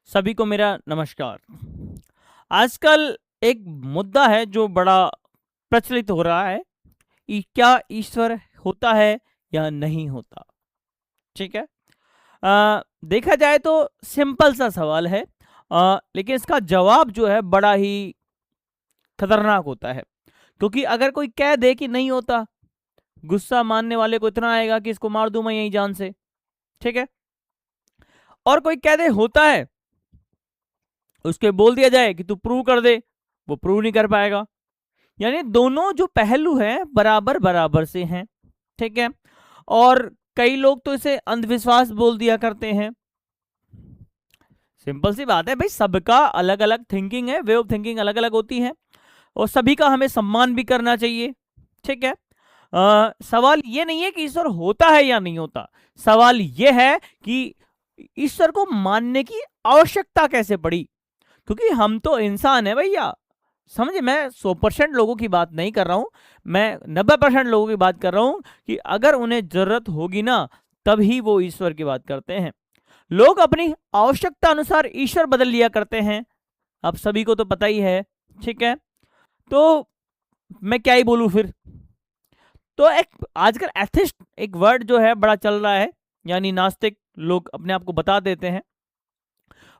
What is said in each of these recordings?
सभी को मेरा नमस्कार। आजकल एक मुद्दा है जो बड़ा प्रचलित हो रहा है कि क्या ईश्वर होता है या नहीं होता। ठीक है। देखा जाए तो सिंपल सा सवाल है, लेकिन इसका जवाब जो है बड़ा ही खतरनाक होता है। क्योंकि अगर कोई कह दे कि नहीं होता, गुस्सा मानने वाले को इतना आएगा कि इसको मार दूं मैं यही जान से। ठीक है। और कोई कह दे होता है, उसके बोल दिया जाए कि तू प्रूव कर दे, वो प्रूव नहीं कर पाएगा। यानी दोनों जो पहलू हैं बराबर बराबर से हैं। ठीक है। और कई लोग तो इसे अंधविश्वास बोल दिया करते हैं। सिंपल सी बात है भाई, सबका अलग अलग थिंकिंग है, वे ऑफ थिंकिंग अलग अलग होती है और सभी का हमें सम्मान भी करना चाहिए। ठीक है। सवाल ये नहीं है कि ईश्वर होता है या नहीं होता, सवाल ये है कि ईश्वर को मानने की आवश्यकता कैसे पड़ी। क्योंकि हम तो इंसान है भैया, समझे। मैं 100% लोगों की बात नहीं कर रहा हूं, मैं 90% लोगों की बात कर रहा हूं कि अगर उन्हें जरूरत होगी ना तभी वो ईश्वर की बात करते हैं। लोग अपनी आवश्यकता अनुसार ईश्वर बदल लिया करते हैं, आप सभी को तो पता ही है। ठीक है। तो मैं क्या ही बोलूं फिर। तो एक आजकल एथिस्ट एक वर्ड जो है बड़ा चल रहा है, यानी नास्तिक लोग अपने आप को बता देते हैं।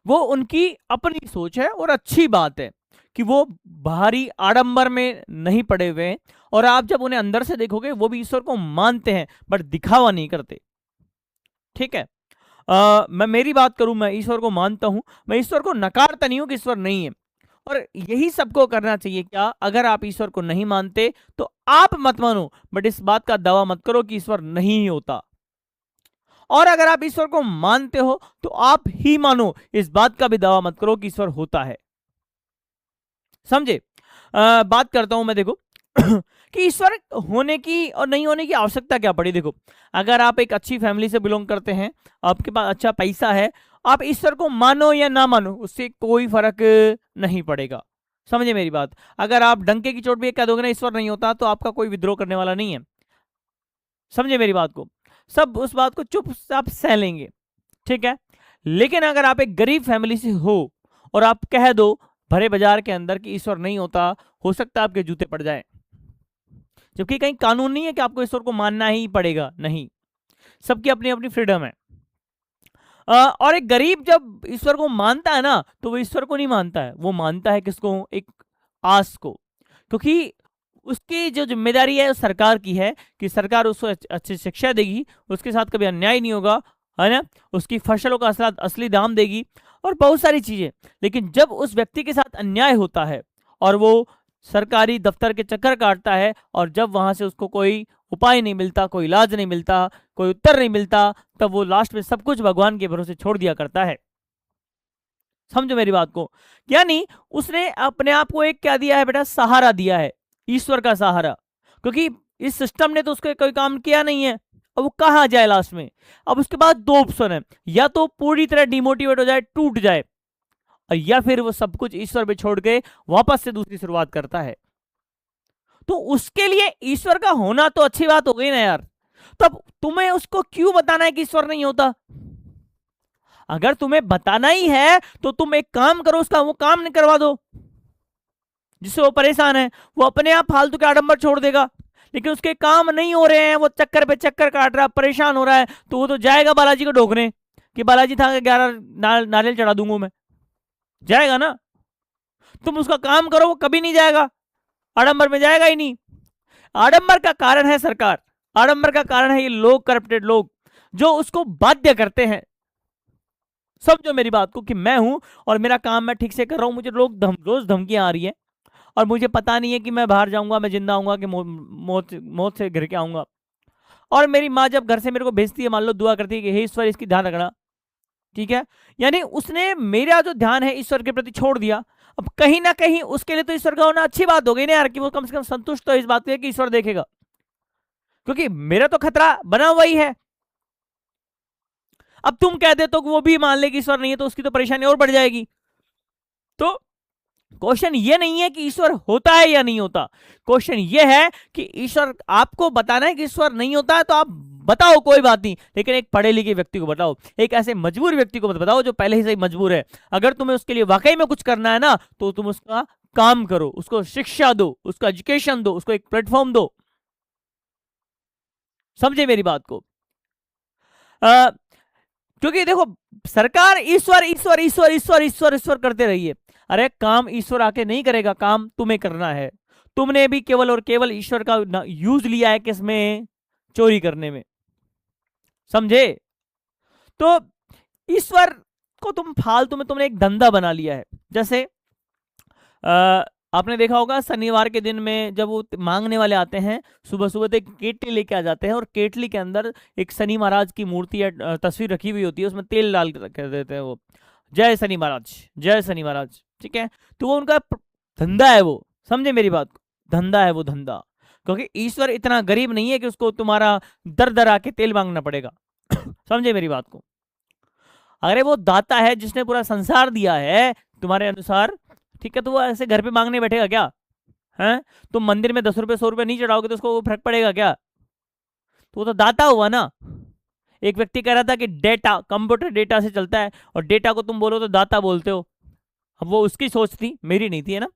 वो उनकी अपनी सोच है और अच्छी बात है कि वो बाहरी आडंबर में नहीं पड़े हुए हैं, और आप जब उन्हें अंदर से देखोगे वो भी ईश्वर को मानते हैं बट दिखावा नहीं करते। ठीक है। मैं मेरी बात करूं, मैं ईश्वर को मानता हूं, मैं ईश्वर को नकारता नहीं हूं कि ईश्वर नहीं है। और यही सबको करना चाहिए। क्या अगर आप ईश्वर को नहीं मानते तो आप मत मानो, बट इस बात का दावा मत करो कि ईश्वर नहीं होता। और अगर आप ईश्वर को मानते हो तो आप ही मानो, इस बात का भी दावा मत करो कि ईश्वर होता है। समझे। बात करता हूं मैं, देखो कि ईश्वर होने की और नहीं होने की आवश्यकता क्या पड़ी। देखो, अगर आप एक अच्छी फैमिली से बिलोंग करते हैं, आपके पास अच्छा पैसा है, आप ईश्वर को मानो या ना मानो उससे कोई फर्क नहीं पड़ेगा। समझे मेरी बात। अगर आप डंके की चोट भी कह दोगे ना ईश्वर नहीं होता, तो आपका कोई विद्रोह करने वाला नहीं है। समझे मेरी बात को। सब उस बात को चुपचाप सह लेंगे। ठीक है। लेकिन अगर आप एक गरीब फैमिली से हो और आप कह दो भरे बाजार के अंदर कि ईश्वर नहीं होता, हो सकता है आपके जूते पड़ जाए। जबकि कहीं कानून नहीं है कि आपको ईश्वर को मानना ही पड़ेगा, नहीं, सबकी अपनी अपनी फ्रीडम है। और एक गरीब जब ईश्वर को मानता है ना, तो वो ईश्वर को नहीं मानता है, वो मानता है किसको, एक आस को। क्योंकि उसकी जो जिम्मेदारी है सरकार की है कि सरकार उसको अच्छी शिक्षा देगी, उसके साथ कभी अन्याय नहीं होगा, है ना, उसकी फसलों का असली दाम देगी और बहुत सारी चीजें। लेकिन जब उस व्यक्ति के साथ अन्याय होता है और वो सरकारी दफ्तर के चक्कर काटता है, और जब वहां से उसको कोई उपाय नहीं मिलता, कोई इलाज नहीं मिलता, कोई उत्तर नहीं मिलता, तब वो लास्ट में सब कुछ भगवान के भरोसे छोड़ दिया करता है। समझो मेरी बात को। यानी उसने अपने आप को एक क्या दिया है बेटा, सहारा दिया है, ईश्वर का सहारा। क्योंकि इस सिस्टम ने तो उसको कोई काम किया नहीं है, अब वो कहाँ जाए लास्ट में। अब उसके बाद दो ऑप्शन है, या तो पूरी तरह डिमोटिवेट हो जाए, टूट जाए, या फिर वो सब कुछ ईश्वर पे छोड़ के वापस से दूसरी शुरुआत करता है। तो उसके लिए ईश्वर का होना तो अच्छी बात हो गई ना यार। तब तुम्हें उसको क्यों बताना है कि ईश्वर नहीं होता। अगर तुम्हें बताना ही है तो तुम एक काम करो, उसका वो काम नहीं करवा दो जिससे वो परेशान है। वो अपने आप फालतू के आडंबर छोड़ देगा, लेकिन उसके काम नहीं हो रहे हैं, वो चक्कर पे चक्कर काट रहा, परेशान हो रहा है, तो वो तो जाएगा बालाजी को ढोकने कि बालाजी था 11 नारियल चढ़ा दूंगा मैं, जाएगा ना। तुम उसका काम करो, वो कभी नहीं जाएगा, आडंबर में जाएगा ही नहीं। आडंबर का कारण है सरकार, आडंबर का कारण है ये लोग, करप्टेड लोग जो उसको बाध्य करते हैं। समझो मेरी बात को कि मैं हूं और मेरा काम मैं ठीक से कर रहा हूं, मुझे लोग रोज धमकियां आ रही है और मुझे पता नहीं है कि मैं बाहर जाऊंगा, मैं जिंदा आऊंगा कि मौत से घिर के आऊंगा। और मेरी माँ जब घर से मेरे को भेजती है, मान लो दुआ करती है कि हे ईश्वर इसकी ध्यान रखना। ठीक है। यानी उसने मेरा जो ध्यान है ईश्वर के प्रति छोड़ दिया। अब कहीं ना कहीं उसके लिए तो ईश्वर का होना अच्छी बात हो गई ना यार, कि वो कम से कम संतुष्ट तो इस बात पे कि ईश्वर देखेगा। क्योंकि मेरा तो खतरा बना हुआ ही है। अब तुम कह दे तो वो भी मान ले कि ईश्वर नहीं है, तो उसकी तो परेशानी और बढ़ जाएगी। तो क्वेश्चन ये नहीं है कि ईश्वर होता है या नहीं होता, क्वेश्चन ये है कि ईश्वर, आपको बताना है कि ईश्वर नहीं होता है, तो आप बताओ, कोई बात नहीं, लेकिन एक पढ़े लिखे व्यक्ति को बताओ, एक ऐसे मजबूर व्यक्ति को मत बताओ जो पहले ही से ही मजबूर है। अगर तुम्हें उसके लिए वाकई में कुछ करना है ना, तो तुम उसका काम करो, उसको शिक्षा दो, उसको एजुकेशन दो, उसको एक प्लेटफॉर्म दो। समझे मेरी बात को? क्योंकि देखो, सरकार ईश्वर ईश्वर ईश्वर ईश्वर ईश्वर ईश्वर करते रही है। अरे काम ईश्वर आके नहीं करेगा, काम तुम्हें करना है। तुमने भी केवल और केवल ईश्वर का यूज लिया है किसमें? चोरी करने में। समझे? तो ईश्वर को तुम फालतू में तुमने एक धंधा बना लिया है। जैसे आपने देखा होगा शनिवार के दिन में जब वो मांगने वाले आते हैं, सुबह सुबह तो एक केटली लेके आ जाते हैं, और केटली के अंदर एक शनि महाराज की मूर्ति या तस्वीर रखी हुई होती है, उसमें तेल डाल कर देते हैं, वो जय शनि महाराज, जय शनि महाराज। ठीक है, तो वो उनका धंधा है वो। समझे मेरी बात? धंधा है वो, धंधा। क्योंकि ईश्वर इतना गरीब नहीं है कि उसको तुम्हारा दर दर आके तेल मांगना पड़ेगा। समझे मेरी बात को? अरे वो दाता है जिसने पूरा संसार दिया है तुम्हारे अनुसार, ठीक है, तो वो ऐसे घर पे मांगने बैठेगा क्या? हैं? तुम मंदिर में 10 रुपए 100 रुपए नहीं चढ़ाओगे तो उसको फर्क पड़ेगा क्या? तो वो तो दाता हुआ ना। एक व्यक्ति कह रहा था कि डेटा, कंप्यूटर डेटा से चलता है, और डेटा को तुम बोलो तो दाता बोलते हो। अब वो उसकी सोच थी, मेरी नहीं थी, है ना?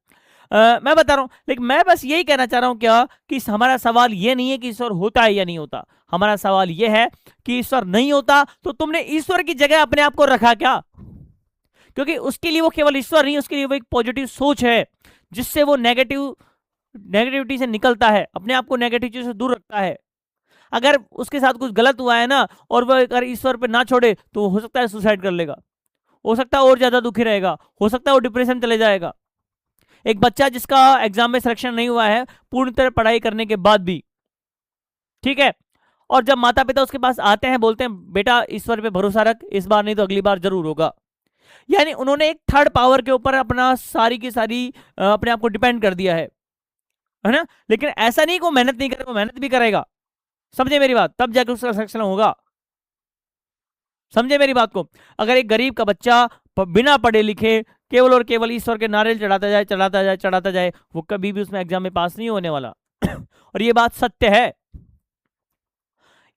मैं बता रहा हूं, लेकिन मैं बस यही कहना चाह रहा हूं क्या, कि हमारा सवाल ये नहीं है कि ईश्वर होता है या नहीं होता। हमारा सवाल ये है कि ईश्वर नहीं होता तो तुमने ईश्वर की जगह अपने आप को रखा क्या? क्योंकि उसके लिए वो केवल ईश्वर नहीं, उसके लिए वो एक पॉजिटिव सोच है, जिससे वो नेगेटिविटी से निकलता है, अपने आप को नेगेटिविटी से दूर रखता है। अगर उसके साथ कुछ गलत हुआ है ना, और वह अगर ईश्वर पे ना छोड़े, तो हो सकता है सुसाइड कर लेगा, हो सकता है और ज्यादा दुखी रहेगा, हो सकता है वो डिप्रेशन चले जाएगा। एक बच्चा जिसका एग्जाम में सिलेक्शन नहीं हुआ है पूर्ण तरह पढ़ाई करने के बाद भी, ठीक है, और जब माता पिता उसके पास आते हैं, बोलते हैं बेटा ईश्वर पे भरोसा रख, इस बार नहीं तो अगली बार जरूर होगा। यानी उन्होंने एक थर्ड पावर के ऊपर अपना सारी की सारी अपने आप को डिपेंड कर दिया है ना? लेकिन ऐसा नहीं कि वो मेहनत नहीं करे, वो मेहनत भी करेगा। समझे मेरी बात? तब जाकर उसका सिलेक्शन होगा। समझे मेरी बात को? अगर एक गरीब का बच्चा बिना पढ़े लिखे केवल और केवल ईश्वर के नारियल चढ़ाता जाए, चढ़ाता जाए, चढ़ाता जाए, वो कभी भी उसमें एग्जाम में पास नहीं होने वाला। और ये बात सत्य है।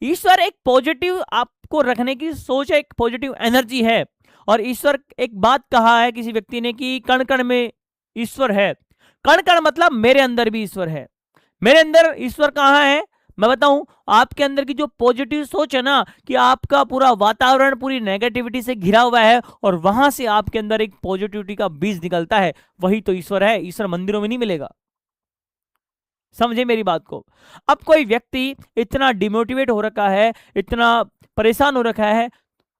ईश्वर एक पॉजिटिव आपको रखने की सोच है, एक पॉजिटिव एनर्जी है। और ईश्वर, एक बात कहा है किसी व्यक्ति ने कि कण कण में ईश्वर है। कण कण मतलब मेरे अंदर भी ईश्वर है। मेरे अंदर ईश्वर कहाँ है? मैं बताऊं, आपके अंदर की जो पॉजिटिव सोच है ना, कि आपका पूरा वातावरण पूरी नेगेटिविटी से घिरा हुआ है, और वहां से आपके अंदर एक पॉजिटिविटी का बीज निकलता है, वही तो ईश्वर है। ईश्वर मंदिरों में नहीं मिलेगा। समझे मेरी बात को? अब कोई व्यक्ति इतना डिमोटिवेट हो रखा है, इतना परेशान हो रखा है,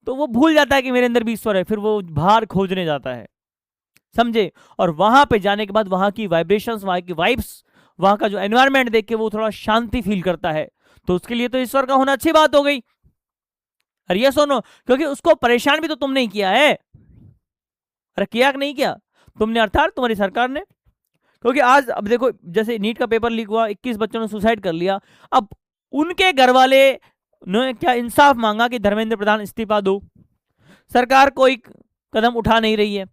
तो वो भूल जाता है कि मेरे अंदर भी ईश्वर है, फिर वो बाहर खोजने जाता है। समझे? और वहां पे जाने के बाद वहां की वाइब्रेशंस, वहां की वाइब्स, वहां का जो एनवायरनमेंट देख के वो थोड़ा शांति फील करता है, तो उसके लिए तो ईश्वर का होना अच्छी बात हो गई। अरे ये सुनो, क्योंकि उसको परेशान भी तो तुमने ही किया है। अरे किया कि नहीं किया तुमने, अर्थात तुम्हारी सरकार ने। क्योंकि आज अब देखो, जैसे नीट का पेपर लीक हुआ, 21 बच्चों ने सुसाइड कर लिया। अब उनके घर वाले ने क्या इंसाफ मांगा कि धर्मेंद्र प्रधान इस्तीफा दो। सरकार कोई कदम उठा नहीं रही है।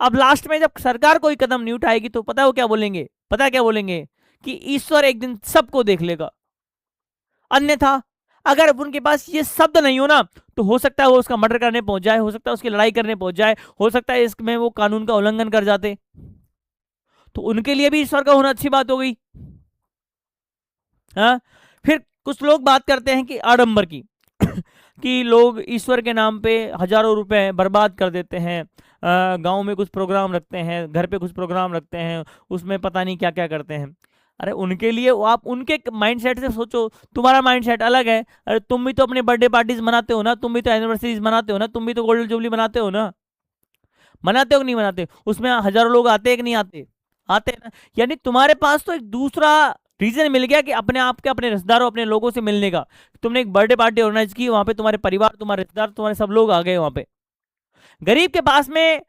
अब लास्ट में जब सरकार कोई कदम नहीं उठाएगी, तो पता है वो क्या बोलेंगे? पता है क्या बोलेंगे? कि ईश्वर एक दिन सबको देख लेगा। अन्यथा अगर उनके पास ये शब्द नहीं हो ना, तो हो सकता है वो उसका मर्डर करने पहुंच जाए, हो सकता है उसकी लड़ाई करने पहुंच जाए, हो सकता है इसमें वो कानून का उल्लंघन कर जाते। तो उनके लिए भी ईश्वर का होना अच्छी बात हो गई। हाँ, फिर कुछ लोग बात करते हैं कि आडंबर की कि लोग ईश्वर के नाम पे हजारों रुपए बर्बाद कर देते हैं, गांव में कुछ प्रोग्राम रखते हैं, घर पे कुछ प्रोग्राम रखते हैं, उसमें पता नहीं क्या क्या करते हैं। अरे उनके लिए आप उनके माइंडसेट से सोचो, तुम्हारा माइंडसेट अलग है। अरे तुम भी तो अपने बर्थडे पार्टीज मनाते हो ना, तुम भी तो एनिवर्सरीज मनाते हो ना, तुम भी तो गोल्डन जुबली मनाते हो ना। मनाते हो कि नहीं मनाते? उसमें हजारों लोग आते हैं कि नहीं आते? आते हैं ना। यानी तुम्हारे पास तो एक दूसरा रीजन मिल गया कि अपने आप के, अपने रिश्तेदारों, अपने लोगों से मिलने का। तुमने एक बर्थडे पार्टी ऑर्गेनाइज की, वहां पे तुम्हारे परिवार, तुम्हारे रिश्तेदार, तुम्हारे सब लोग आ गए वहां पे। गरीब के पास में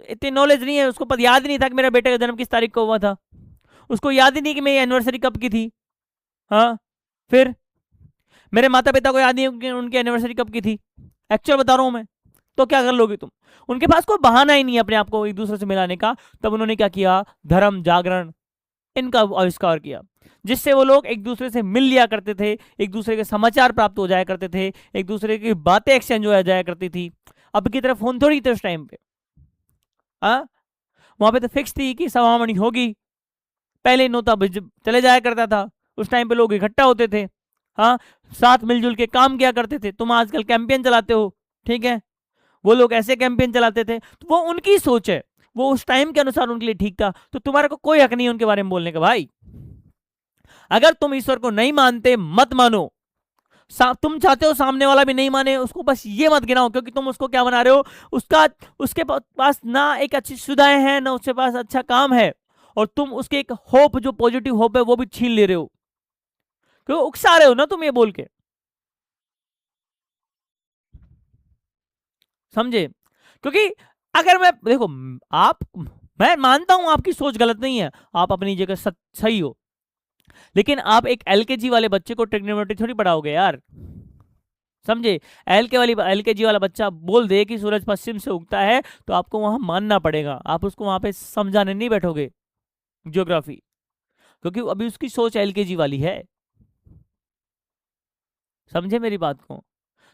इतनी नॉलेज नहीं है, उसको पता याद ही नहीं था कि मेरा बेटे का जन्म किस तारीख को हुआ था, उसको याद ही नहीं कि मेरी एनिवर्सरी कब की थी। हाँ, फिर मेरे माता पिता को याद नहीं कि उनकी एनिवर्सरी कब की थी। एक्चुअल बता रहा हूं मैं। तो क्या कर लोगे तुम? उनके पास कोई बहाना ही नहीं है अपने आप को एक दूसरे से मिलाने का। तब उन्होंने क्या किया? धर्म जागरण, इनका आविष्कार किया, जिससे वो लोग एक दूसरे से मिल लिया करते थे, एक दूसरे के समाचार प्राप्त हो जाया करते थे, एक दूसरे की बातें एक्सचेंज हो जाया करती थी। अब की तरफ फोन थोड़ी थे उस टाइम पे। हाँ, वहां पे तो फिक्स थी कि सवामणी होगी, पहले नोता चले जाया करता था, उस टाइम पे लोग इकट्ठा होते थे। हाँ, साथ मिलजुल के काम किया करते थे। तुम आजकल कैंपेन चलाते हो, ठीक है, वो लोग ऐसे कैंपेन चलाते थे, तो वो उनकी सोच है, वो उस टाइम के अनुसार उनके लिए ठीक था, तो तुम्हारे को कोई हक नहीं है उनके बारे में बोलने का भाई। अगर तुम ईश्वर को नहीं मानते, मत मानो। तुम चाहते हो सामने वाला भी नहीं माने, उसको बस ये मत गिनाओ, क्योंकि तुम उसको क्या बना रहे हो, उसका उसके पास ना एक अच्छी सुविधाएं हैं, ना उसके पास अच्छा काम है, और तुम उसके एक होप, जो पॉजिटिव होप है, वो भी छीन ले रहे हो, क्यों उकसा रहे हो ना तुम ये बोल के। समझे? क्योंकि अगर मैं देखो, आप, मैं मानता हूं आपकी सोच गलत नहीं है, आप अपनी जगह सही हो, लेकिन आप एक एलकेजी वाले बच्चे को ट्रिग्नोमेट्री थोड़ी पढ़ाओगे यार। समझे? एलकेजी वाला बच्चा बोल दे कि सूरज पश्चिम से उगता है, तो आपको वहां मानना पड़ेगा, आप उसको वहां पे समझाने नहीं बैठोगे ज्योग्राफी, क्योंकि अभी उसकी सोच एलकेजी वाली है। समझे मेरी बात को?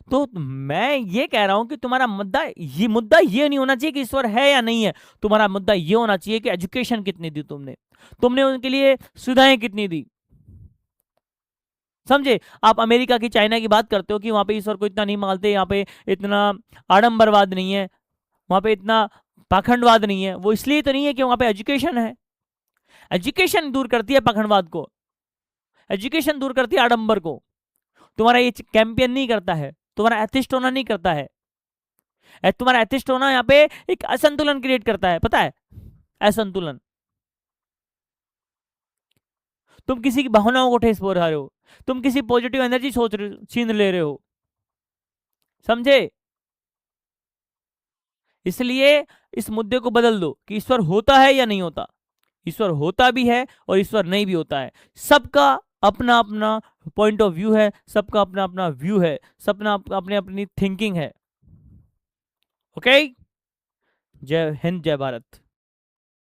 तो मैं ये कह रहा हूं कि तुम्हारा मुद्दा ये नहीं होना चाहिए कि ईश्वर है या नहीं है, तुम्हारा मुद्दा ये होना चाहिए कि एजुकेशन कितनी दी तुमने, तुमने उनके लिए सुविधाएं कितनी दी। समझे? आप अमेरिका की, चाइना की बात करते हो कि वहां पे ईश्वर को इतना नहीं मानते, यहाँ पे इतना आडंबरवाद नहीं है, वहां पे इतना पाखंडवाद नहीं है। वो इसलिए तो नहीं है कि वहां पे एजुकेशन है। एजुकेशन दूर करती है पाखंडवाद को, एजुकेशन दूर करती है आडंबर को। तुम्हारा ये कैंपेन नहीं करता है, तुम्हारा एथिस्ट होना नहीं करता है। तुम्हारा एथिस्ट होना यहाँ पे एक असंतुलन क्रिएट करता है, पता है? असंतुलन। तुम किसी की भावनाओं को ठेस पहुंचा रहे हो, तुम किसी पॉजिटिव एनर्जी सोच छीन ले रहे हो। समझे? इसलिए इस मुद्दे को बदल दो कि ईश्वर होता है या नहीं होता। ईश्वर होता भी है और ईश्वर नहीं भी होता है। सबका अपना अपना पॉइंट ऑफ व्यू है, सबका अपना अपना व्यू है, सबना अपनी अपनी थिंकिंग है। ओके? जय हिंद, जय भारत।